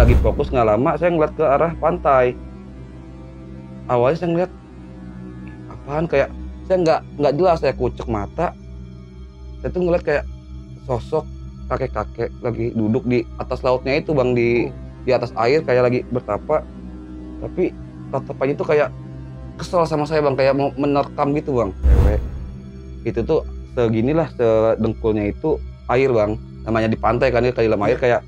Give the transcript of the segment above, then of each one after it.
lagi fokus nggak lama saya ngeliat ke arah pantai. Awalnya saya ngeliat apaan, kayak saya nggak jelas, saya kucek mata. Saya tuh ngeliat kayak sosok kakek-kakek lagi duduk di atas lautnya itu bang, di atas air kayak lagi bertapa. Tapi tatapannya tuh kayak kesel sama saya bang, kayak mau menerkam gitu bang. Cewek itu tuh seginilah, sedengkulnya itu air bang, namanya di pantai kan, dia kayak dalam air, kayak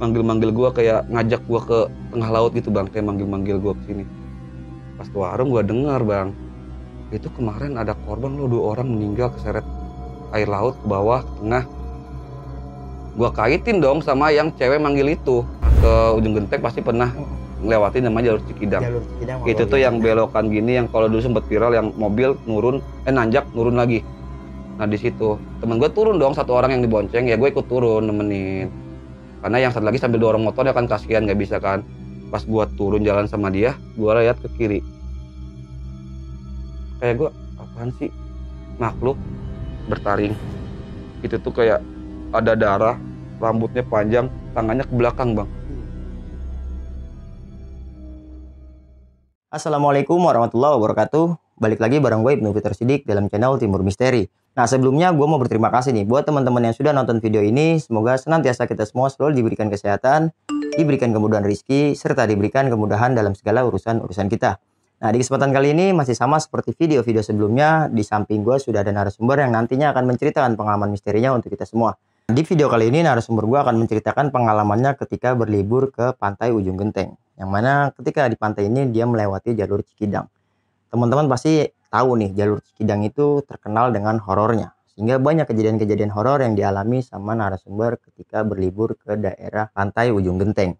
manggil-manggil gua, kayak ngajak gua ke tengah laut gitu bang, kayak manggil-manggil gua ke sini. Pas ke warung gua dengar bang, itu kemarin ada korban lo, 2 orang meninggal keseret air laut ke bawah ke tengah. Gua kaitin dong sama yang cewek manggil itu, ke ujung genteng pasti pernah ngelewatin namanya jalur Cikidang. Itu tuh yang belokan gini, yang kalau dulu sempet viral, yang mobil nurun, nanjak nurun lagi. Nah di situ temen gue turun dong, 1 orang yang dibonceng, ya gue ikut turun nemenin. Karena yang satu lagi sambil dorong motor, ya kan kasihan, nggak bisa kan. Pas gue turun jalan sama dia, gue lihat ke kiri. Kayak gue, apaan sih? Makhluk bertaring. Itu tuh kayak ada darah, rambutnya panjang, tangannya ke belakang bang. Assalamualaikum warahmatullahi wabarakatuh. Balik lagi bareng gue Ibnu Fitar Sidik dalam channel Timur Misteri. Nah sebelumnya gue mau berterima kasih nih buat teman-teman yang sudah nonton video ini. Semoga senantiasa kita semua selalu diberikan kesehatan, diberikan kemudahan rezeki, serta diberikan kemudahan dalam segala urusan kita. Nah di kesempatan kali ini masih sama seperti video-video sebelumnya. Di samping gue sudah ada narasumber yang nantinya akan menceritakan pengalaman misterinya untuk kita semua. Di video kali ini narasumber gue akan menceritakan pengalamannya ketika berlibur ke pantai Ujung Genteng. Yang mana ketika di pantai ini dia melewati jalur Cikidang. Teman-teman pasti tahu nih, jalur Cikidang itu terkenal dengan horornya. Sehingga banyak kejadian-kejadian horor yang dialami sama narasumber ketika berlibur ke daerah pantai Ujung Genteng.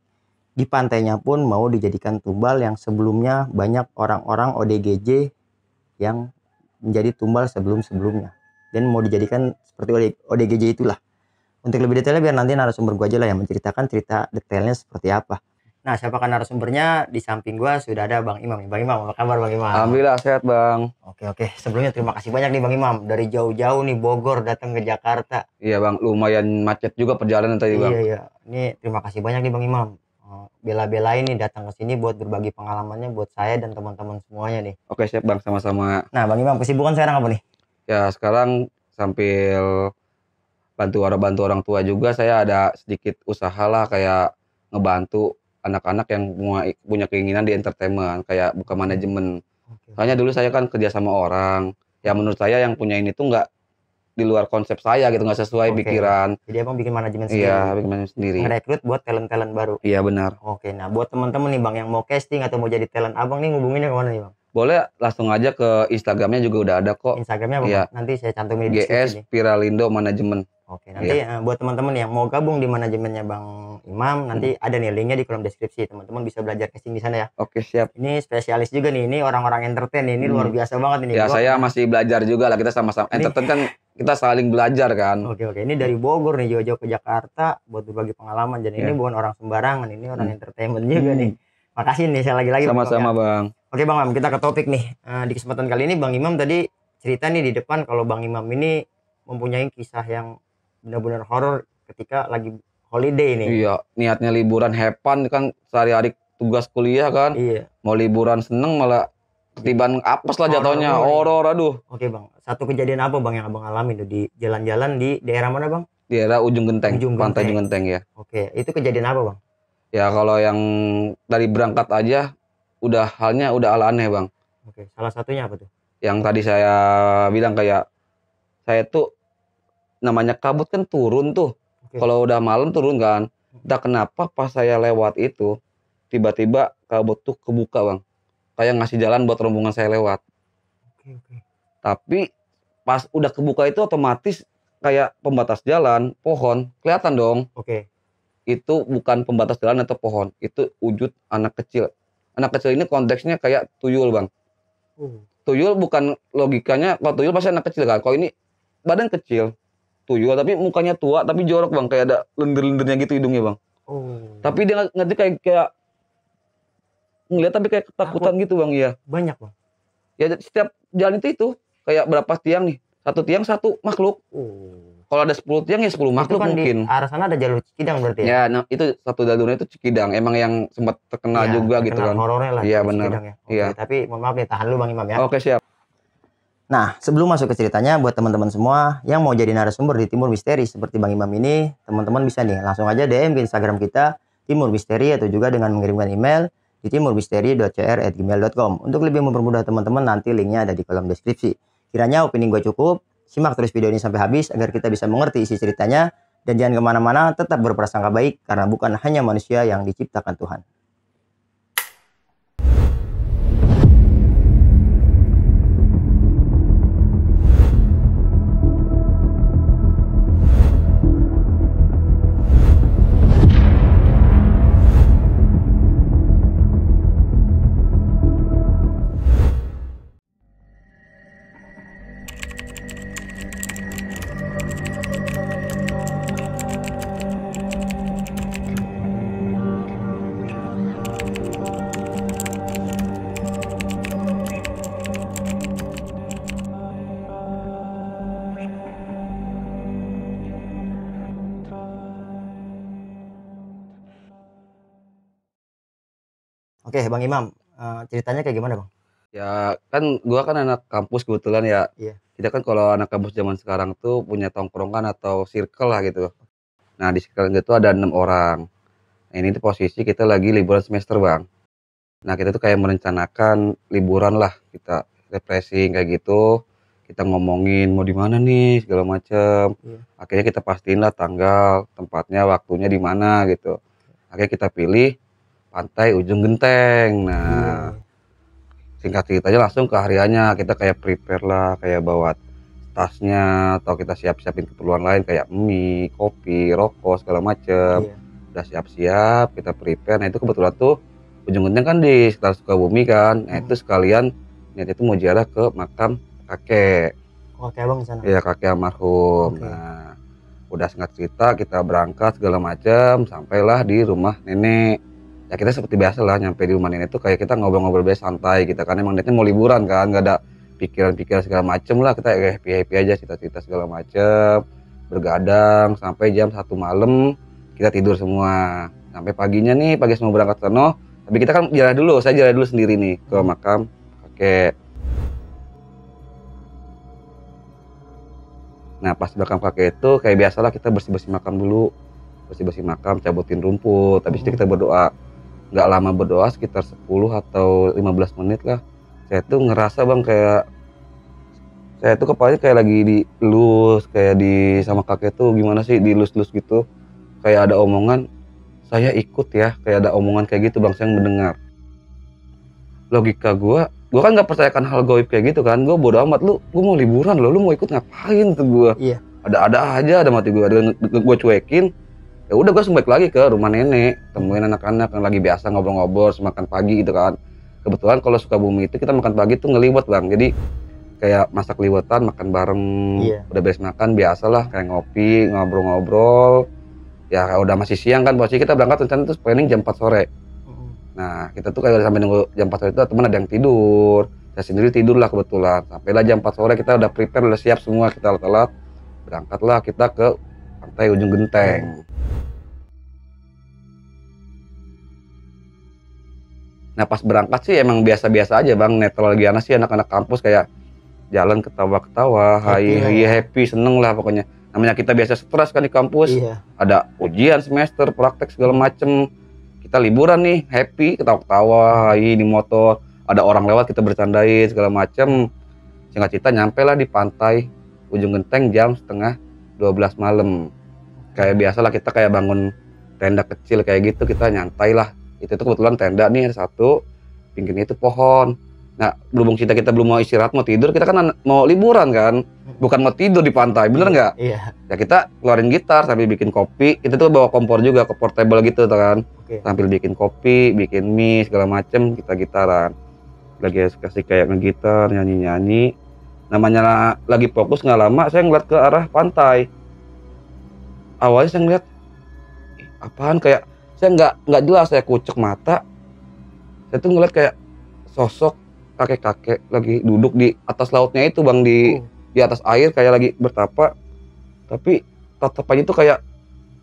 Di pantainya pun mau dijadikan tumbal yang sebelumnya banyak orang-orang ODGJ yang menjadi tumbal sebelum-sebelumnya. Dan mau dijadikan seperti ODGJ itulah. Untuk lebih detailnya biar nanti narasumber gue aja lah yang menceritakan cerita detailnya seperti apa. Nah, siapakah narasumbernya? Di samping gue sudah ada Bang Imam. Bang Imam, apa kabar Bang Imam? Alhamdulillah sehat bang. Oke. Sebelumnya terima kasih banyak nih Bang Imam. Dari jauh-jauh nih Bogor datang ke Jakarta. Iya bang, lumayan macet juga perjalanan tadi bang. Iya. Ini terima kasih banyak nih Bang Imam. Bela-belain nih datang ke sini buat berbagi pengalamannya buat saya dan teman-teman semuanya nih. Oke siap bang, sama-sama. Nah, Bang Imam, kesibukan sekarang apa nih? Ya sekarang sambil bantu orang tua juga, saya ada sedikit usaha lah, kayak ngebantu anak-anak yang punya keinginan di entertainment, kayak buka manajemen. Soalnya dulu saya kan kerja sama orang, ya menurut saya yang punya ini tuh nggak di luar konsep saya gitu, nggak sesuai pikiran. Jadi abang bikin manajemen sendiri? Iya, bikin manajemen sendiri. Ngerekrut buat talent-talent baru? Iya benar. Oke, nah buat teman-teman nih bang yang mau casting atau mau jadi talent abang nih, ngubunginnya kemana nih bang? Boleh langsung aja ke Instagramnya juga udah ada kok. Instagramnya apa? Iya. Nanti saya cantumin di deskripsi GS nih. Piralindo Manajemen. Oke, nanti buat teman-teman yang mau gabung di manajemennya Bang Imam, nanti ada nih linknya di kolom deskripsi. Teman-teman bisa belajar casting di sana ya. Oke siap. Ini spesialis juga nih, ini orang-orang entertain nih, ini luar biasa banget ini. Ya saya masih belajar juga lah, kita sama-sama entertain kan, kita saling belajar kan. Oke, ini dari Bogor nih jauh-jauh ke Jakarta buat berbagi pengalaman. Jadi ini bukan orang sembarangan, ini orang entertainment juga nih. Makasih nih saya lagi-lagi. Sama-sama bang. Oke Bang Imam, kita ke topik nih. Di kesempatan kali ini Bang Imam tadi cerita nih di depan kalau Bang Imam ini mempunyai kisah yang benar-benar horor ketika lagi holiday nih. Iya, niatnya liburan hepan kan, sehari-hari tugas kuliah kan. Iya. Mau liburan seneng malah ketiban apes lah jatuhnya, horor aduh. Oke Bang, satu kejadian apa Bang yang Abang alami tuh di jalan-jalan di daerah mana Bang? Di daerah Ujung Genteng, Pantai Ujung Genteng ya. Oke, itu kejadian apa Bang? Ya kalau yang dari berangkat aja udah halnya udah aneh Bang. Oke, salah satunya apa tuh? Yang tadi saya bilang, kayak saya tuh namanya kabut kan turun tuh. Kalau udah malam turun kan. Entah kenapa pas saya lewat itu tiba-tiba kabut tuh kebuka Bang. Kayak ngasih jalan buat rombongan saya lewat. Tapi pas udah kebuka itu otomatis kayak pembatas jalan, pohon, kelihatan dong. Itu bukan pembatas jalan atau pohon, itu wujud anak kecil. Anak kecil ini konteksnya kayak tuyul Bang. Tuyul bukan logikanya, kalau tuyul pasti anak kecil kan. Kalau ini badan kecil, tuyul tapi mukanya tua tapi jorok Bang, kayak ada lendir-lendirnya gitu hidungnya Bang. Tapi dia ngerti kayak ngeliat tapi kayak ketakutan gitu Bang. Iya. Banyak Bang. Ya setiap jalan itu kayak berapa tiang nih? Satu tiang satu makhluk. Kalau ada 10 tiang ya 10 Itu makhluk kan mungkin. di arah sana ada jalur Cikidang berarti ya? Ya, nah itu satu jalurnya itu Cikidang. Emang yang sempat terkenal Iya, juga gitu terkenal kan. horornya lah Iya jalur benar. Cikidang ya. Oke, Iya. tapi mohon maaf nih, tahan dulu Bang Imam ya. Oke, siap. Nah, sebelum masuk ke ceritanya, buat teman-teman semua yang mau jadi narasumber di Timur Misteri seperti Bang Imam ini, teman-teman bisa nih langsung aja DM ke Instagram kita, Timur Misteri, atau juga dengan mengirimkan email di timurmisteri.cr@gmail.com. Untuk lebih mempermudah teman-teman, nanti linknya ada di kolom deskripsi. Kiranya opini gue cukup, simak terus video ini sampai habis agar kita bisa mengerti isi ceritanya, dan jangan kemana-mana, tetap berprasangka baik, karena bukan hanya manusia yang diciptakan Tuhan. Oke, Bang Imam, ceritanya kayak gimana, Bang? Ya kan gua kan anak kampus kebetulan ya. Iya. Kita kan kalau anak kampus zaman sekarang tuh punya tongkrongan atau circle lah gitu. Nah, di circle itu ada 6 orang. Nah, ini tuh posisi kita lagi liburan semester, Bang. Nah, kita tuh kayak merencanakan liburan lah, kita refreshing kayak gitu. Kita ngomongin mau di mana nih segala macam. Iya. Akhirnya kita pastiin lah tanggal, tempatnya, waktunya di mana gitu. Akhirnya kita pilih Pantai Ujung Genteng. Nah, singkat ceritanya langsung ke hariannya kita kayak prepare lah, kayak bawa tasnya atau kita siap-siapin keperluan lain kayak mie, kopi, rokok segala macem. Iya. Udah siap-siap, kita prepare. Nah, itu kebetulan tuh Ujung Genteng kan di sekitar Sukabumi kan. Nah, itu sekalian niat itu mau ziarah ke makam kakek. Oke, Bang di sana. Iya, kakek almarhum. Oke. Nah, udah singkat cerita kita berangkat segala macam, sampailah di rumah nenek. Ya kita seperti biasa lah nyampe di rumah nenek tuh kayak kita ngobrol-ngobrol biasa santai kita kan emang niatnya mau liburan kan, nggak ada pikiran-pikiran segala macem lah, kita happy aja, cerita-cerita segala macem, bergadang sampai jam 1 malam kita tidur semua. Sampai paginya nih, pagi semua berangkat sono, tapi kita kan jalan dulu, saya jalan dulu sendiri nih ke makam kakek. Nah, pas makam kakek itu kayak biasalah kita bersih-bersih makam dulu, bersih-bersih makam, cabutin rumput, habis itu kita berdoa. Nggak lama berdoa, sekitar 10 atau 15 menit lah. Saya tuh ngerasa, Bang, kayak saya tuh kepalanya kayak lagi dielus, kayak di sama kakek tuh gimana sih dielus-elus gitu. Kayak ada omongan, saya ikut ya, kayak ada omongan kayak gitu, Bang, saya mendengar. Logika gua kan nggak percayakan hal gaib kayak gitu kan. Gua bodo amat, gua mau liburan loh, lu mau ikut ngapain tuh gua. Iya. Ada aja, ada mati gua, gua cuekin. Ya udah gue balik lagi ke rumah nenek, temuin anak-anak yang lagi biasa ngobrol-ngobrol makan pagi gitu kan. Kebetulan kalau Sukabumi itu kita makan pagi tuh ngeliwet, Bang, jadi kayak masak liwetan, makan bareng. Iya. Udah beres makan biasalah kayak ngopi, ngobrol-ngobrol. Ya udah masih siang kan, posisi kita berangkat rencana tuh planning jam 4 sore. Nah, kita tuh kayak udah sampai nunggu jam 4 sore itu teman ada yang tidur, saya sendiri tidur lah kebetulan. Sampailah jam 4 sore kita udah prepare, udah siap semua, kita telat berangkatlah kita ke Pantai Ujung Genteng. Nah, pas berangkat sih emang biasa-biasa aja, Bang, netral giana sih anak-anak kampus, kayak jalan ketawa-ketawa, happy, seneng lah pokoknya. Namanya kita biasa stres kan di kampus. Iya. Ada ujian semester, praktek segala macem. Kita liburan nih, happy, ketawa-ketawa, di motor. Ada orang lewat kita bercandain segala macem. Singkat cerita nyampe lah di Pantai Ujung Genteng jam setengah 12 malam. Kayak biasalah kita kayak bangun tenda kecil kayak gitu, kita nyantai lah. Itu tuh kebetulan tenda nih ada satu, pinggirnya itu pohon. Nah, berhubung kita belum mau istirahat, mau tidur, kita kan mau liburan kan, bukan mau tidur di pantai, bener nggak? Iya. Ya kita keluarin gitar sambil bikin kopi, kita tuh bawa kompor juga, ke portable gitu tuh kan. Oke. Sambil bikin kopi, bikin mie segala macem, kita gitaran. Lagi kasih kayak ngegitar, nyanyi-nyanyi. Namanya lagi fokus, nggak lama saya ngeliat ke arah pantai. Awalnya saya ngeliat, apaan, kayak saya nggak jelas, saya kucek mata. Saya tuh ngeliat kayak sosok kakek-kakek lagi duduk di atas lautnya itu, Bang, di atas air kayak lagi bertapa. Tapi tetap aja tuh kayak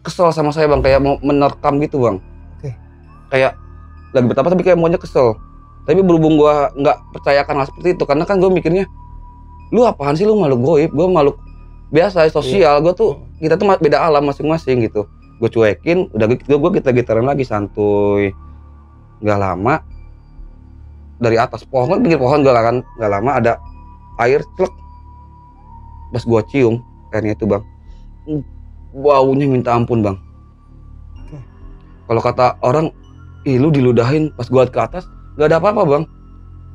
kesel sama saya bang, kayak mau menerkam gitu bang. Oke. Kayak lagi betapa tapi kayak maunya kesel. Tapi berhubung gua nggak percayakan hal seperti itu, karena kan gue mikirnya, lu apaan sih, lu makhluk goib, gue makhluk biasa sosial. Gue tuh kita tuh beda alam masing-masing gitu. Gue cuekin, udah gitu gue gitar-gitaran lagi santuy. Nggak lama dari atas pohon, pinggir pohon gue kan, nggak lama ada air celek. Pas gue cium airnya itu bang, baunya minta ampun bang. Kalau kata orang, ih lu diludahin. Pas gue liat ke atas nggak ada apa-apa bang.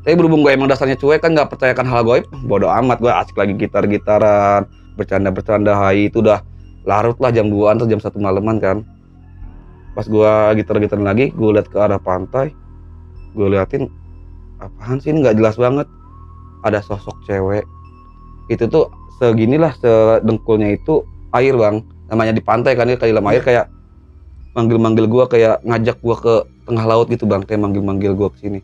Tapi berhubung gue emang dasarnya cuek kan, nggak percayakan hal goib, bodo amat. Gue asik lagi gitar-gitaran, bercanda-bercanda. Hai itu udah larut lah, jam 2-an atau jam 1 malaman kan. Pas gue gitar-gitaran lagi, gue liat ke arah pantai, gue liatin apaan sih ini, nggak jelas banget. Ada sosok cewek, itu tuh seginilah, sedengkulnya itu air bang. Namanya di pantai kan, kayak dalam air, kayak manggil-manggil gue, kayak ngajak gue ke tengah laut gitu bang, kayak manggil-manggil gue ke sini.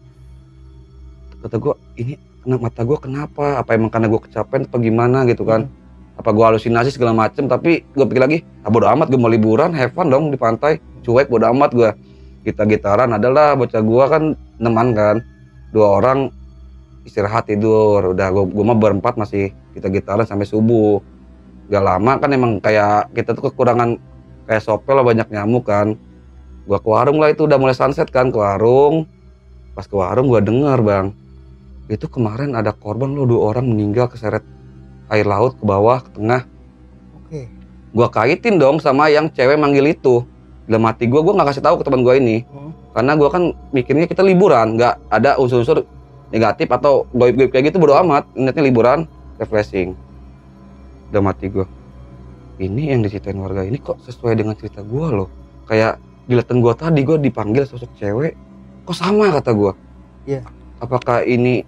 Kata gue, ini mata gue kenapa? Apa emang karena gue kecapean apa gimana gitu kan? Apa gue halusinasi segala macem? Tapi gue pikir lagi, bodo amat, gue mau liburan, have fun dong di pantai. Cuek, bodo amat gue. Gitar-gitaran adalah bocah gue kan, teman kan, 2 orang istirahat tidur. Udah gue mah berempat masih gitar-gitaran sampai subuh. Gak lama kan emang kayak kita tuh kekurangan kayak sopel lah, banyak nyamuk kan. Gue ke warung lah, itu udah mulai sunset kan, ke warung. Pas ke warung gue denger bang, itu kemarin ada korban lo, 2 orang meninggal keseret air laut ke bawah, ke tengah. Oke. Gua kaitin dong sama yang cewek manggil itu. Dalam hati gua nggak kasih tahu ke teman gua ini. Karena gua kan mikirnya kita liburan, nggak ada unsur-unsur negatif atau goib-goib kayak gitu, bodo amat. Ingatnya liburan, refreshing. Dalam hati gua, ini yang diceritain warga ini kok sesuai dengan cerita gua loh. Kayak dilihatin gua tadi, gua dipanggil sosok cewek, kok sama kata gua. Iya. Apakah ini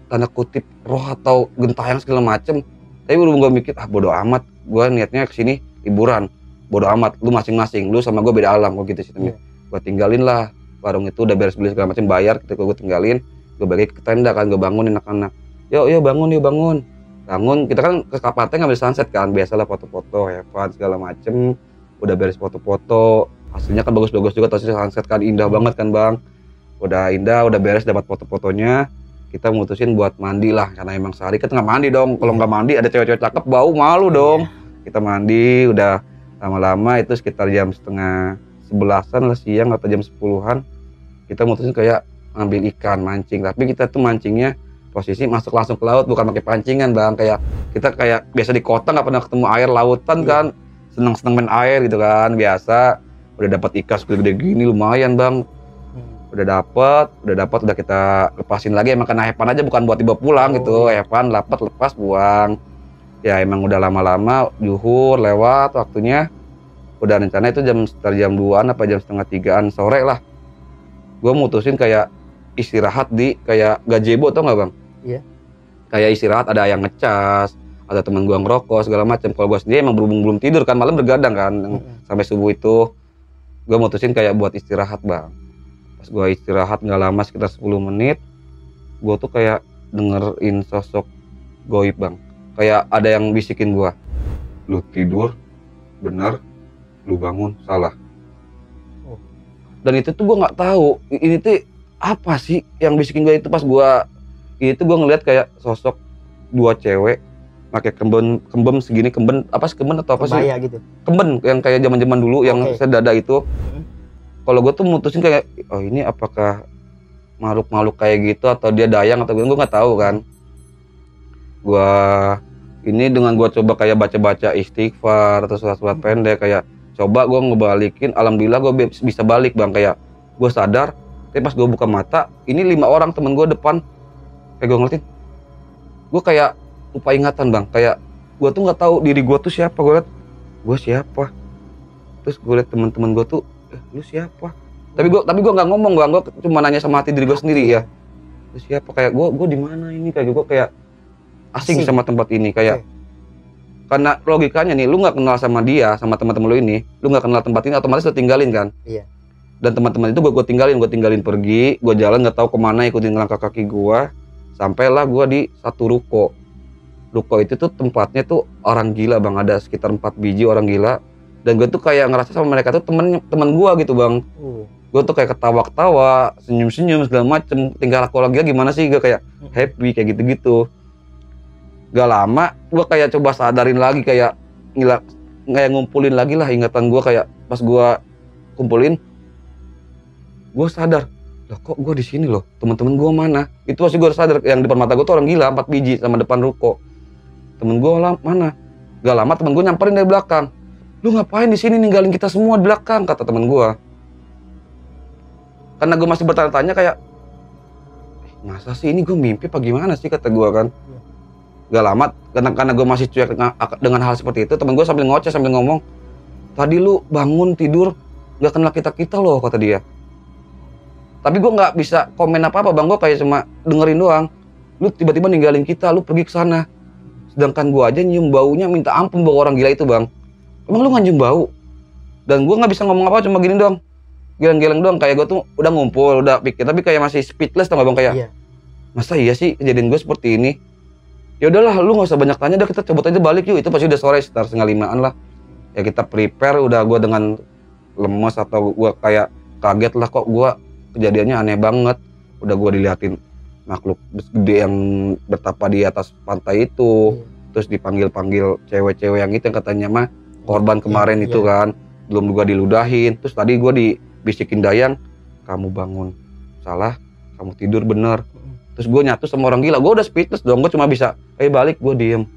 tanda kutip roh atau gentayang segala macem? Tapi belum gue mikir, bodo amat, gue niatnya kesini liburan, bodo amat, lu masing-masing, lu sama gue beda alam, gue gitu sistemnya. Gue tinggalin lah warung itu, udah beres beli segala macam, bayar, ketika gue tinggalin, gue bagi ke tenda kan, gue bangunin anak-anak, yuk bangun, kita kan ke kapatnya ngambil sunset kan, biasalah foto-foto, hebat segala macem, udah beres foto-foto, hasilnya kan bagus-bagus juga, hasil sunset kan indah banget kan bang, udah indah, udah beres dapat foto-fotonya. Kita mutusin buat mandi lah, karena emang sehari kita nggak mandi dong. Kalau nggak mandi ada cewek-cewek cakep, bau, malu dong. Kita mandi, udah lama-lama itu sekitar jam setengah 11-an lah siang atau jam 10-an. Kita mutusin kayak ngambil ikan, mancing. Tapi kita tuh mancingnya posisi masuk langsung ke laut, bukan pakai pancingan bang. Kayak kita kayak biasa di kota nggak pernah ketemu air lautan kan, seneng-seneng main air gitu kan, biasa. Udah dapat ikan segede gini lumayan bang. Udah kita lepasin lagi, emang kena hepan aja, bukan buat dibawa pulang gitu. Hepan dapat, lepas, buang. Ya emang udah lama-lama zuhur lewat waktunya, udah rencana itu sekitar jam 2-an apa jam setengah 3-an sore lah. Gue mutusin kayak istirahat di kayak gazebo, tau nggak bang? Iya. Kayak istirahat, ada yang ngecas, ada teman gue ngerokok segala macam. Kalau gue sendiri emang berhubung belum tidur kan, malam bergadang kan, sampai subuh itu. Gue mutusin kayak buat istirahat bang. Pas gue istirahat nggak lama, sekitar 10 menit, gue tuh kayak dengerin sosok goib bang. Kayak ada yang bisikin gue, lu tidur bener, lu bangun salah. Dan itu tuh gue nggak tahu ini tuh apa sih yang bisikin gue itu. Pas gue itu gue ngeliat kayak sosok 2 cewek pakai kembem segini, kemben atau apa sih? Kebaya gitu. Kemben yang kayak zaman dulu yang sedada itu. Kalau gue tuh mutusin kayak, oh ini apakah makhluk kayak gitu atau dia dayang atau gue nggak tahu kan. Gue ini dengan gue coba kayak baca-baca istighfar atau surat-surat pendek, kayak coba gue ngebalikin, alhamdulillah gue bisa balik bang. Kayak gue sadar, tapi pas gue buka mata, ini 5 orang temen gue depan, kayak gue ngeliatin, gue kayak lupa ingatan bang. Kayak gue tuh nggak tahu diri gue tuh siapa. Gue liat, gue siapa? Terus gue liat teman-teman gue tuh, lu siapa? Tapi gue nggak ngomong bang, gue cuma nanya sama hati diri gue sendiri ya. Lu siapa? Kayak gue di mana ini? Kayak gue kayak asing sama tempat ini. Kayak karena logikanya nih, lu nggak kenal sama dia, sama teman-teman lu ini, lu nggak kenal tempat ini, otomatis lu tinggalin kan? Iya. Dan teman-teman itu gue tinggalin pergi, gue jalan nggak tahu kemana, ikutin langkah kaki gue, sampailah gue di satu ruko ruko itu tuh tempatnya tuh orang gila bang, ada sekitar 4 biji orang gila. Dan gue tuh kayak ngerasa sama mereka tuh temen gue gitu bang. Gue tuh kayak ketawa-ketawa, senyum-senyum segala macem. Tinggal aku lagi gimana sih, gue kayak happy kayak gitu-gitu. Gak lama gue kayak coba sadarin lagi, kayak ngumpulin lagi lah ingatan gue. Kayak pas gue kumpulin, gue sadar, loh kok gue di sini loh, teman-teman gue mana? Itu pasti gue sadar, yang depan mata gue tuh orang gila 4 biji sama depan ruko. Temen gue mana? Gak lama temen gue nyamperin dari belakang. Lu ngapain di sini ninggalin kita semua di belakang, kata temen gue. Karena gue masih bertanya-tanya kayak, masa sih ini gue mimpi apa gimana sih, kata gue kan. Gak lama karena gue masih cuek dengan hal seperti itu, temen gue sambil ngoceh sambil ngomong, tadi lu bangun tidur gak kenal kita loh, kata dia. Tapi gue nggak bisa komen apa-apa bang, gue kayak cuma dengerin doang. Lu tiba-tiba ninggalin kita, lu pergi ke sana. Sedangkan gue aja nyium baunya minta ampun bau orang gila itu bang. Emang lu nggak nyium bau? Dan gue nggak bisa ngomong apa, cuma gini doang, geleng-geleng doang. Kayak gue tuh udah ngumpul, udah pikir, tapi kayak masih speechless tau gak bang, kayak masa iya sih kejadian gue seperti ini? Ya udahlah, lu nggak usah banyak tanya, udah kita cabut aja balik yuk. Itu pasti udah sore sekitar 4:30 lah. Ya kita prepare, udah gue dengan lemes atau gue kayak kaget lah, kok gue kejadiannya aneh banget. Udah gue diliatin makhluk gede yang bertapa di atas pantai itu. Terus dipanggil-panggil cewek-cewek yang itu yang katanya mah korban kemarin itu kan. Belum juga diludahin. Terus tadi gue dibisikin Dayang, kamu bangun salah, kamu tidur bener. Terus gue nyatu sama orang gila, gue udah speechless dong. Gue cuma bisa balik, gue diem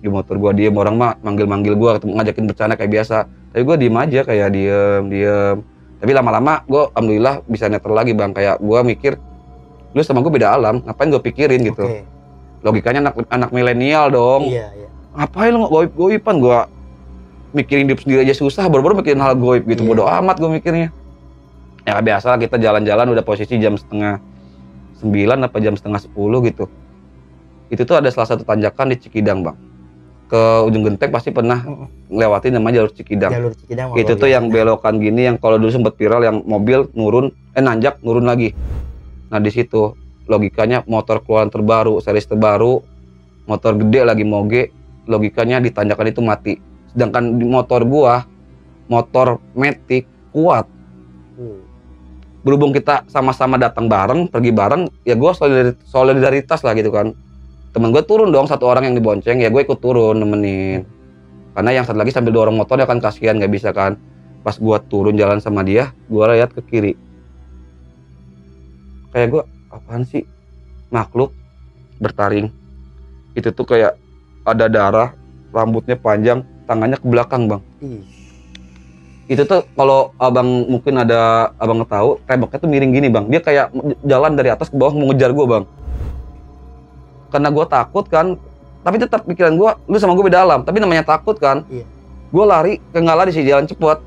di motor, gue diem. Orang mah manggil-manggil gue, ngajakin bercanda kayak biasa, tapi gue diem aja kayak diem. Tapi lama-lama gue alhamdulillah bisa netral lagi bang. Kayak gue mikir, lu sama gue beda alam, ngapain gue pikirin gitu. Logikanya anak milenial dong. Ngapain lu goib-goiban, gue mikirin hidup sendiri aja susah, baru-baru mikirin hal goib gitu. Bodo amat gue mikirnya. Ya biasa kita jalan-jalan udah posisi jam 8:30 apa jam 9:30 gitu. Itu tuh ada salah satu tanjakan di Cikidang bang. Ke ujung genteng pasti pernah ngelewatin namanya jalur Cikidang. Itu tuh yang belokan gini, yang kalau dulu sempat viral, yang mobil nurun, nanjak nurun lagi. Nah di situ logikanya motor keluaran terbaru, series terbaru, motor gede lagi moge, logikanya di tanjakan itu mati. Sedangkan di motor gua, motor Matic kuat. Berhubung kita sama-sama datang bareng, pergi bareng, ya gua solidaritas lah gitu kan. Temen gue turun dong, satu orang yang dibonceng, ya gue ikut turun nemenin. Karena yang satu lagi sambil dorong motor, ya kan kasihan, gak bisa kan. Pas gue turun jalan sama dia, gue lihat ke kiri. Kayak gue, apaan sih? Makhluk bertaring. Itu tuh kayak ada darah, rambutnya panjang, tangannya ke belakang bang. Itu tuh kalau abang mungkin ada abang tahu, temboknya tuh miring gini bang. Dia kayak jalan dari atas ke bawah mau ngejar gue bang. Karena gue takut kan, tapi tetap pikiran gue, lu sama gue beda alam, tapi namanya takut kan. Gue lari, kayak nggak lari sih, jalan cepet.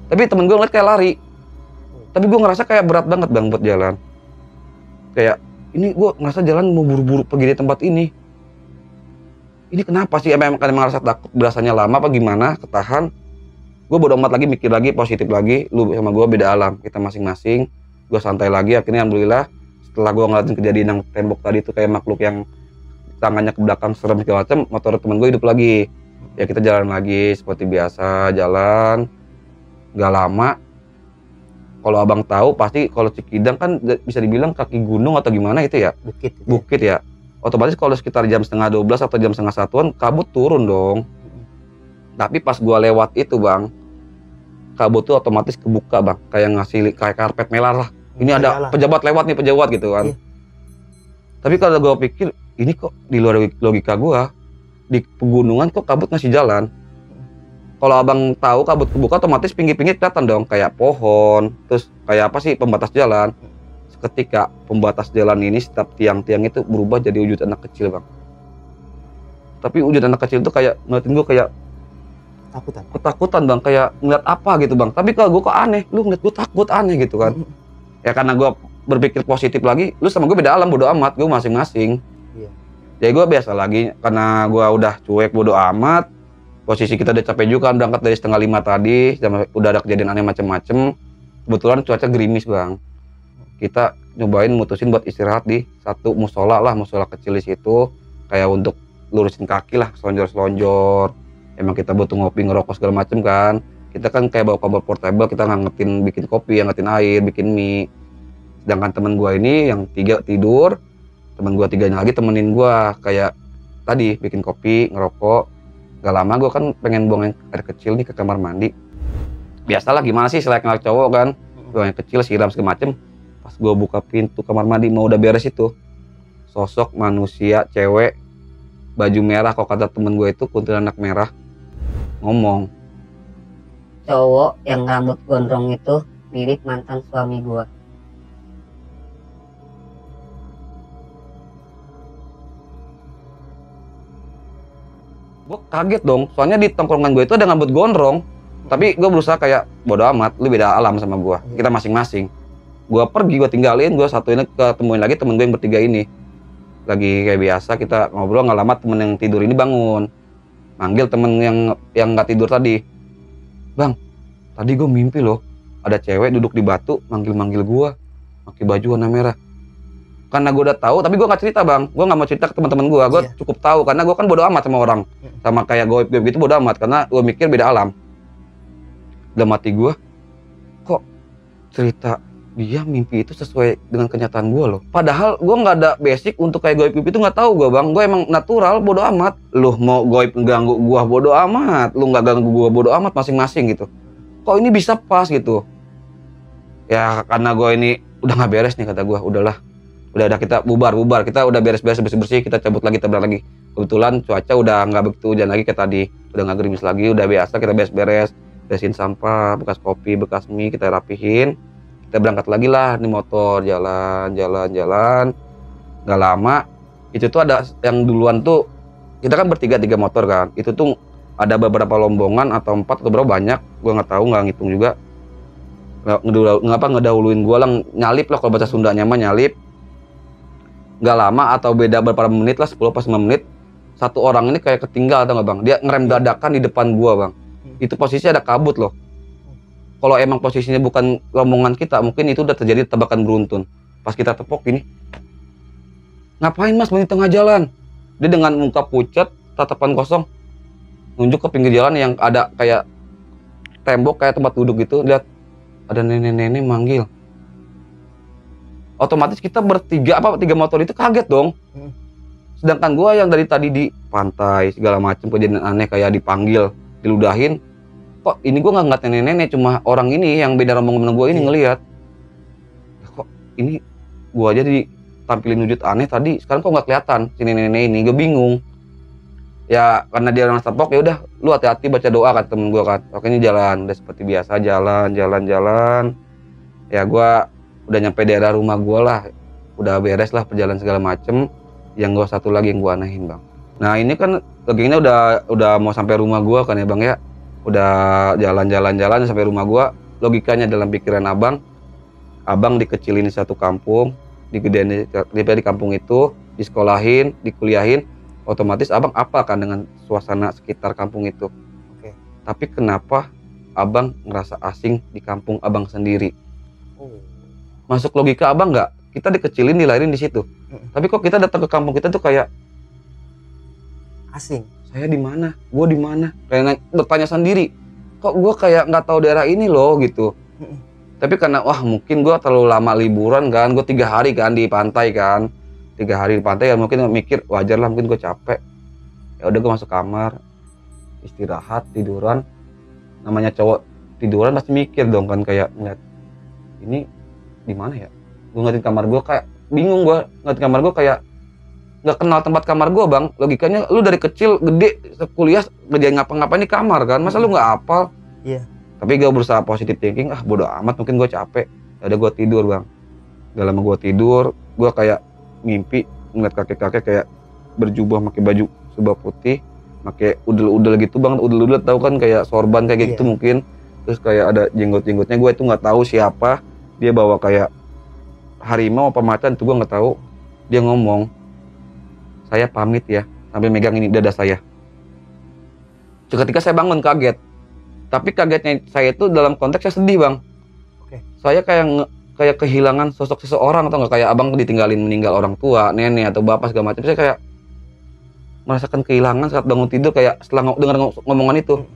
Tapi temen gue ngeliat kayak lari, tapi gue ngerasa kayak berat banget bang buat jalan. Kayak ini gue ngerasa jalan mau buru-buru pergi dari tempat ini. Ini kenapa sih? Emang ngerasa takut, berasanya lama apa gimana? Ketahan. Gue bodo amat lagi, mikir lagi, positif lagi. Lu sama gue beda alam, kita masing-masing. Gue santai lagi. Akhirnya alhamdulillah setelah gue ngeliatin kejadian yang tembok tadi itu kayak makhluk yang tangannya ke belakang serem segala macam, motor temen gue hidup lagi. Ya kita jalan lagi seperti biasa, jalan. Gak lama, kalau abang tahu pasti kalau Cikidang kan bisa dibilang kaki gunung atau gimana itu ya, bukit ya. Otomatis kalau sekitar jam 11:30 atau jam 12:30 kabut turun dong. Tapi pas gue lewat itu bang, kabut tuh otomatis kebuka bang, kayak ngasih kayak karpet merah lah. Ini ada pejabat lewat nih, pejabat gitu kan. Tapi kalau gue pikir, ini kok di luar logika gua, di pegunungan kok kabut ngasih jalan. Kalau abang tahu kabut kebuka otomatis pinggir-pinggir kelihatan dong, kayak pohon, terus kayak apa sih pembatas jalan. Ketika pembatas jalan ini setiap tiang-tiang itu berubah jadi wujud anak kecil bang. Tapi wujud anak kecil itu kayak ngeliatin gua kayak ketakutan bang, kayak ngeliat apa gitu bang. Tapi kalau gua kok aneh, lu ngeliat gua takut aneh gitu kan. Ya karena gua berpikir positif lagi, lu sama gua beda alam, bodo amat, gua masing-masing. Ya gue biasa lagi, karena gue udah cuek bodo amat. Posisi kita udah capek juga kan, berangkat dari 4:30 tadi, udah ada kejadian aneh macem-macem. Kebetulan cuaca gerimis bang. Kita nyobain mutusin buat istirahat di satu musola lah, musola kecil di situ. Kayak untuk lurusin kaki lah, selonjor-selonjor. Emang kita butuh ngopi, ngerokok segala macem kan. Kita kan kayak bawa kompor portable, kita ngangetin bikin kopi, ngangetin air, bikin mie. Sedangkan temen gua ini yang 3 tidur, temen gua 3-nya lagi temenin gua kayak tadi bikin kopi, ngerokok. Gak lama gua kan pengen buang air kecil nih ke kamar mandi. Biasalah gimana sih selayaknya cowok kan, buang air kecil, siram segala macem. Pas gua buka pintu kamar mandi mau udah beres itu, sosok manusia cewek baju merah, kok kata temen gue itu kuntilanak merah, ngomong, Cowok yang rambut gondrong itu mirip mantan suami gua. gue kaget dong, soalnya di tongkrongan gue itu ada rambut gondrong, tapi gue berusaha kayak bodo amat, lu beda alam sama gue, kita masing-masing. Gue pergi, gue tinggalin, gue satuin ketemuin lagi temen gue yang bertiga ini. Lagi kayak biasa kita ngobrol, nggak lama temen yang tidur ini bangun, manggil temen yang nggak tidur tadi, bang, tadi gue mimpi loh, ada cewek duduk di batu manggil-manggil gue, pakai baju warna merah. Karena gue udah tahu, tapi gue nggak cerita bang, gue nggak mau cerita ke teman-teman gue cukup tahu, karena gue kan bodo amat sama orang, sama kayak goib gitu bodo amat, karena gue mikir beda alam. Dalam hati gue, kok cerita dia mimpi itu sesuai dengan kenyataan gue loh. Padahal gue nggak ada basic untuk kayak goib itu, nggak tahu gue bang, gue emang natural bodo amat. Lu mau goib ganggu gue bodo amat, lu nggak ganggu gue bodo amat, masing-masing gitu. Kok ini bisa pas gitu? Ya karena gue ini udah nggak beres nih kata gue, udah kita bubar, kita udah beres-beres bersih-bersih, kita cabut lagi, kita berangkat lagi. Kebetulan cuaca udah nggak begitu hujan lagi kayak tadi, udah nggak gerimis lagi, udah biasa kita beres-beres, beresin sampah, bekas kopi, bekas mie, kita rapihin, kita berangkat lagi lah nih motor, jalan. Nggak lama, itu tuh ada yang duluan tuh, kita kan bertiga 3 motor kan, itu tuh ada beberapa lombongan atau 4 atau berapa banyak, gue nggak tahu, nggak ngitung juga. Ngedahuluin gue lah, nyalip lah kalau bahasa Sundanya mah nyalip. Nggak lama atau beda beberapa menit lah, 10-15 menit, satu orang ini kayak ketinggal, tau nggak bang? Dia ngerem dadakan di depan gua bang. Itu posisi ada kabut loh. Kalau emang posisinya bukan rombongan kita, mungkin itu udah terjadi tebakan beruntun. Pas kita tepok ini, ngapain mas di tengah jalan? Dia dengan muka pucat, tatapan kosong, nunjuk ke pinggir jalan yang ada kayak tembok, kayak tempat duduk gitu. Lihat ada nenek-nenek manggil. Otomatis kita 3 motor itu kaget dong. Sedangkan gua yang dari tadi di pantai segala macam kejadian aneh kayak dipanggil, diludahin, kok ini gua nggak ngeliat nenek-nenek, cuma orang ini yang beda rombongan gua ini ngelihat. Kok ini gua aja ditampilin wujud aneh tadi, sekarang kok nggak kelihatan si nenek-nenek ini? Gue bingung. Ya karena dia orang tepok, ya udah lu hati-hati baca doa kata temen gua kan. Oke ini jalan, udah seperti biasa jalan. Ya gua udah nyampe daerah rumah gue lah, udah beres lah perjalanan segala macem. Yang gue satu lagi yang gue anehin bang, nah ini kan logikanya udah mau sampai rumah gue kan ya bang ya, udah jalan sampai rumah gue. Logikanya dalam pikiran abang dikecilin di satu kampung, digedein di kampung itu, disekolahin, dikuliahin, otomatis abang apa kan dengan suasana sekitar kampung itu. Oke. Tapi kenapa abang ngerasa asing di kampung abang sendiri? Masuk logika abang nggak? Kita dikecilin, dilahirin di situ. Tapi kok kita datang ke kampung kita tuh kayak Asing. Saya di mana? Gue di mana? Kayak bertanya sendiri. Kok gue kayak nggak tahu daerah ini loh gitu. Tapi karena wah mungkin gue terlalu lama liburan kan. Gue 3 hari kan di pantai kan. 3 hari di pantai ya mungkin mikir wajar lah, mungkin gue capek. Ya udah gue masuk kamar, istirahat, tiduran. Namanya cowok tiduran pasti mikir dong kan, kayak ngeliat ini di mana ya? Gue ngeliatin kamar gue kayak bingung, gue ngeliatin kamar gue kayak nggak kenal tempat kamar gue bang. Logikanya lu dari kecil gede kuliah ngerjain ngapa-ngapain di kamar kan, masa lu nggak hafal? Iya. Tapi gue berusaha positive thinking, bodo amat mungkin gue capek. Ya udah gue tidur bang. Gak lama gue tidur, gue kayak mimpi ngeliat kakek-kakek kayak berjubah pakai baju serba putih, pakai udel-udel gitu bang. Udel-udel tahu kan kayak sorban kayak gitu mungkin. Terus kayak ada jenggot-jenggotnya, gue itu nggak tahu siapa. Dia bawa kayak harimau apa macan itu gue nggak tahu. Dia ngomong, saya pamit ya, sambil megang ini dada saya. Ketika saya bangun kaget, tapi kagetnya saya itu dalam konteks saya sedih bang. Oke. Saya kayak kehilangan sosok seseorang atau nggak, kayak abang ditinggalin meninggal orang tua, nenek atau bapak segala macam. Saya kayak merasakan kehilangan saat bangun tidur, kayak setelah dengar ngomongan itu.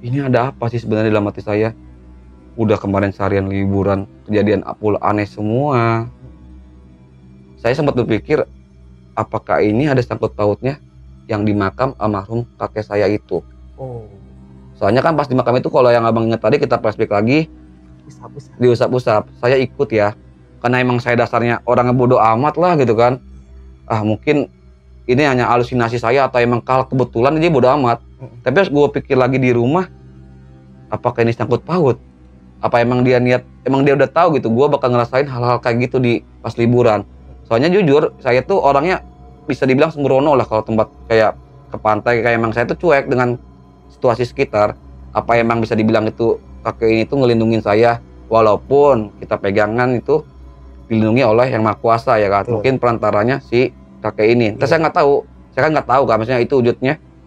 Ini ada apa sih sebenarnya dalam hati saya? Udah kemarin seharian liburan, kejadian aneh semua. Saya sempat berpikir, apakah ini ada sangkut pautnya yang di makam almarhum kakek saya itu? Oh. Soalnya kan pas di makam itu, kalau yang abang ingat tadi, kita flashback lagi, diusap-usap. Saya ikut ya, karena emang saya dasarnya orangnya bodoh amat lah gitu kan. Mungkin ini hanya halusinasi saya atau emang kebetulan jadi bodoh amat. Tapi harus gue pikir lagi di rumah, apakah ini sangkut paut? Apa emang dia udah tahu gitu gue bakal ngerasain hal-hal kayak gitu di pas liburan. Soalnya jujur, saya tuh orangnya bisa dibilang sembrono lah kalau tempat kayak ke pantai, kayak emang saya tuh cuek dengan situasi sekitar. Apa emang bisa dibilang itu kakek ini tuh ngelindungin saya, walaupun kita pegangan itu dilindungi oleh yang maha kuasa ya kan. Betul. Mungkin perantaranya si kakek ini. Terus saya nggak tahu, saya kan nggak tahu kan, maksudnya itu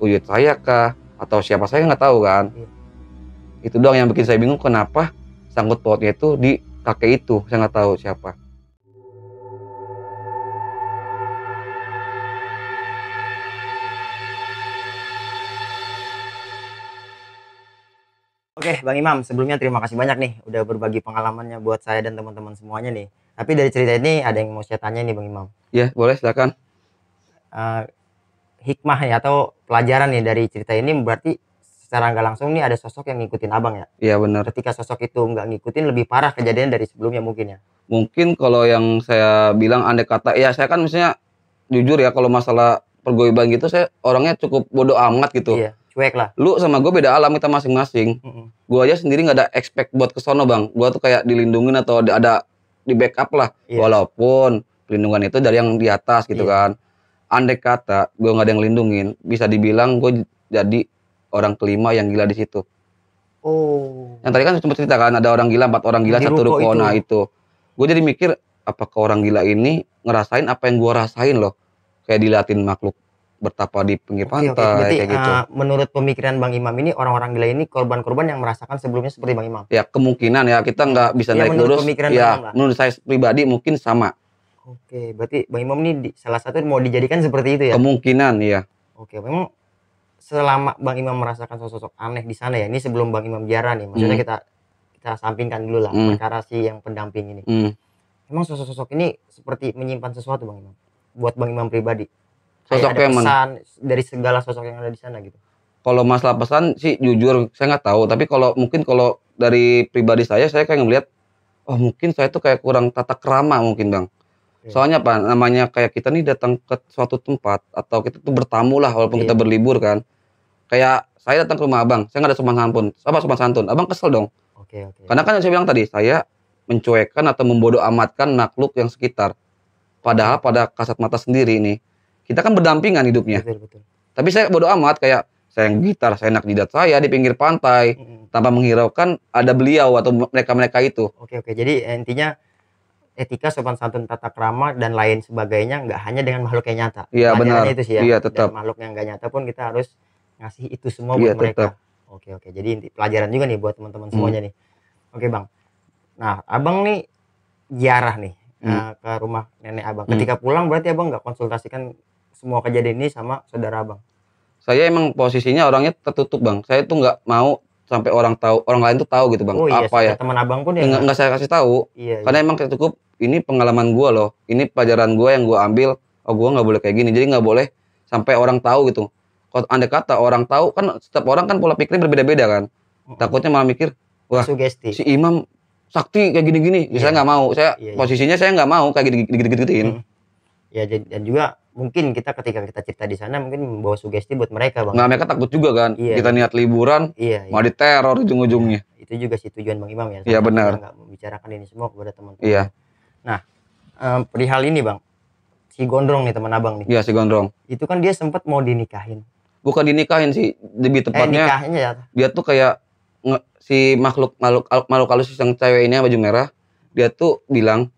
wujud saya kah atau siapa, saya nggak tahu kan. Itu doang yang bikin saya bingung, kenapa sangkut pautnya itu di kakek itu, saya nggak tahu siapa. Oke, Bang Imam, sebelumnya terima kasih banyak nih udah berbagi pengalamannya buat saya dan teman-teman semuanya nih. Tapi dari cerita ini ada yang mau saya tanya nih, Bang Imam. Ya, boleh silakan. Hikmah ya atau pelajaran nih dari cerita ini, berarti secara nggak langsung nih ada sosok yang ngikutin abang ya. Iya benar. Ketika sosok itu nggak ngikutin, lebih parah kejadian dari sebelumnya mungkin ya. Mungkin kalau yang saya bilang andai kata, ya saya kan misalnya jujur ya, kalau masalah pergoiban gitu saya orangnya cukup bodoh amat gitu. Iya, cuek lah. Lu sama gue beda alam, kita masing-masing. Gue aja sendiri nggak ada expect buat kesono bang. Gue tuh kayak dilindungin atau ada di backup lah. Iya. Walaupun pelindungan itu dari yang di atas gitu kan. Andai kata gue nggak ada yang lindungin, bisa dibilang gue jadi orang kelima yang gila di situ. Oh. Yang tadi kan cuma cerita kan, ada orang gila, 4 orang gila, Di 1 ruko ruko. itu. Nah itu, gue jadi mikir, apakah orang gila ini ngerasain apa yang gue rasain loh? Kayak diliatin makhluk bertapa di pinggir pantai, Berarti kayak gitu. menurut pemikiran Bang Imam ini, orang-orang gila ini korban-korban yang merasakan sebelumnya seperti Bang Imam. Ya kemungkinan ya, kita nggak bisa Ya, naik menurut lurus. pemikiran Ya, Bang Imam lah. menurut saya pribadi mungkin sama. Oke, berarti Bang Imam ini salah satu mau dijadikan seperti itu ya. Kemungkinan ya. Oke, memang selama Bang Imam merasakan sosok aneh di sana ya, ini sebelum Bang Imam ziarah nih, maksudnya kita sampingkan dulu lah perkara si yang pendamping ini. Emang sosok-sosok ini seperti menyimpan sesuatu Bang Imam buat Bang Imam pribadi. Sosok Kayak ada yang mana? pesan dari segala sosok yang ada di sana gitu. Kalau masalah pesan sih jujur saya nggak tahu. Tapi kalau dari pribadi saya kayak ngeliat, oh mungkin saya tuh kayak kurang tata krama mungkin bang. Soalnya apa? Namanya kayak kita nih datang ke suatu tempat atau kita tuh bertamu lah, walaupun kita berlibur kan. Kayak saya datang ke rumah abang, saya nggak ada sopan santun. Abang kesel dong. Oke. Karena kan yang saya bilang tadi, saya mencuekkan atau membodoh amatkan makhluk yang sekitar. Padahal pada kasat mata sendiri nih, kita kan berdampingan hidupnya. Betul. Tapi saya bodoh amat, kayak saya yang gitar, saya enak jidat saya di pinggir pantai, tanpa menghiraukan ada beliau atau mereka-mereka itu. Oke. Jadi intinya etika, sopan santun, tata krama dan lain sebagainya nggak hanya dengan makhluk yang nyata. Iya benar. Itu sih ya. Iya tetap. Dan makhluk yang nggak nyata pun kita harus ngasih itu semua Iya, buat mereka. tetap. Oke. Jadi pelajaran juga nih buat teman-teman semuanya nih. Oke bang. Nah abang nih ziarah nih ke rumah nenek abang. Ketika pulang berarti abang nggak konsultasikan semua kejadian ini sama saudara abang? Saya emang posisinya orangnya tertutup bang. Saya tuh nggak mau sampai orang lain tuh tahu gitu bang. Oh iya, apa ya? teman abang pun ya Nggak saya kasih tahu. Iya. Karena emang cukup ini pengalaman gue loh. Ini pelajaran gue yang gue ambil. Oh gue nggak boleh kayak gini. Jadi nggak boleh sampai orang tahu gitu. Kalau andai kata orang tahu kan, setiap orang kan pola pikirnya berbeda-beda kan. Takutnya malah mikir, wah sugesti. si imam sakti kayak gini-gini. Ya, saya nggak mau. Posisinya saya nggak mau kayak gini-gini. Ya dan juga mungkin ketika kita cerita di sana mungkin membawa sugesti buat mereka bang. Nah mereka takut juga kan. Kita niat liburan, mau diteror ujung-ujungnya. Itu juga sih tujuan Bang Imam ya. Iya benar. Nggak membicarakan ini semua kepada teman-teman. Iya. Nah perihal ini bang, si Gondrong nih teman abang nih. Iya si Gondrong. Itu kan dia sempat mau dinikahin. Bukan dinikahin sih, lebih tepatnya. Nikahnya ya. Dia tuh kayak si makhluk halus yang cewek ini baju merah. Dia tuh bilang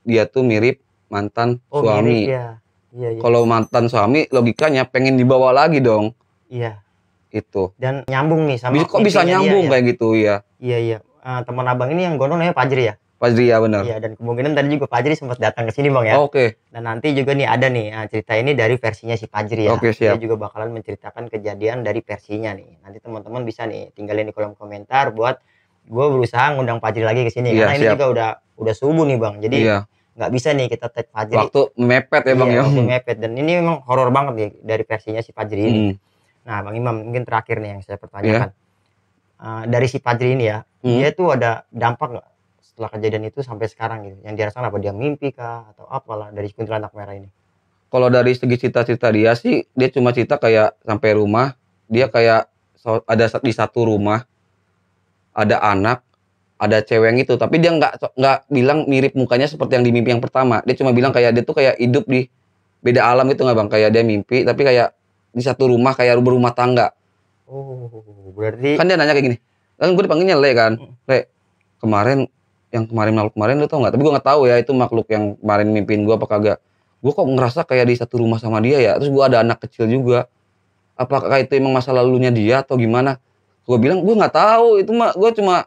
dia tuh mirip mantan suami. Mirip, iya. Kalau mantan suami logikanya pengen dibawa lagi dong. Iya. Itu. Dan nyambung nih sama. Kok bisa nyambung kayak gitu ya? Iya. Teman abang ini yang Gondrong namanya Fajri ya. Fajri ya benar. Iya, dan kemungkinan tadi juga Fajri sempat datang ke sini Bang ya. Oke. Dan nanti juga nih ada nih cerita ini dari versinya si Fajri ya. Oke, Dia siap. juga bakalan menceritakan kejadian dari versinya nih. Nanti teman-teman bisa nih tinggalin di kolom komentar buat gue berusaha ngundang Fajri lagi ke sini. Iya, Karena ini siap. juga udah subuh nih Bang. Jadi Iya. nggak bisa nih kita tag Fajri. Waktu mepet ya Bang Iya, ya. waktu mepet. Dan ini memang horor banget nih dari versinya si Fajri ini. Nah Bang Imam, mungkin terakhir nih yang saya pertanyakan. Dari si Fajri ini ya, dia tuh ada dampak nggak setelah kejadian itu sampai sekarang gitu? Yang dirasakan apa? Dia mimpi kah? Atau apalah dari kuntilanak merah ini? Kalau dari segi cerita-cerita dia sih, dia cuma cerita kayak sampai rumah, dia kayak ada di satu rumah, ada anak, ada cewek gitu, tapi dia nggak bilang mirip mukanya seperti yang di mimpi yang pertama. Dia cuma bilang kayak dia tuh kayak hidup di beda alam gitu nggak Bang? Kayak dia mimpi, tapi kayak di satu rumah kayak berumah tangga. Oh, berarti Kan dia nanya kayak gini, kan gue dipanggilnya Le kan, Le, makhluk kemarin lu tau nggak? Tapi gue nggak tahu ya itu makhluk yang kemarin mimpin gue apa kagak. Gue kok ngerasa kayak di satu rumah sama dia ya. Terus gue ada anak kecil juga. Apakah itu emang masa lalunya dia atau gimana? Gue bilang gue nggak tahu. Itu mah gue cuma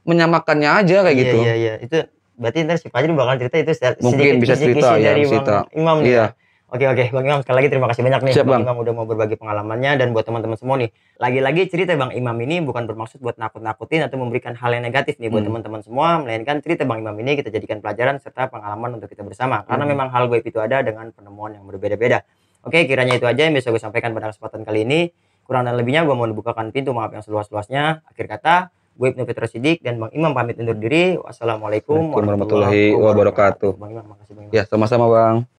menyamakannya aja kayak gitu. Iya. Itu berarti ntar si Fajri bakal cerita itu Mungkin bisa cerita ya, dari cerita. Bang Imam nih. Iya. Oke, Bang Imam sekali lagi terima kasih banyak nih Siap, Bang Bang. Imam udah mau berbagi pengalamannya. Dan buat teman-teman semua nih, lagi-lagi cerita Bang Imam ini bukan bermaksud buat nakut-nakutin atau memberikan hal yang negatif nih buat teman-teman semua, melainkan cerita Bang Imam ini kita jadikan pelajaran serta pengalaman untuk kita bersama. Karena memang hal gaib itu ada dengan penemuan yang berbeda-beda. Oke, kiranya itu aja yang bisa gue sampaikan pada kesempatan kali ini. Kurang dan lebihnya gue mau dibukakan pintu maaf yang seluas-luasnya. Akhir kata, gue Ibnu Fitro Siddiq dan Bang Imam pamit undur diri. Wassalamualaikum warahmatullahi wabarakatuh. Bang Imam, makasih Bang Imam. Ya, sama-sama Bang.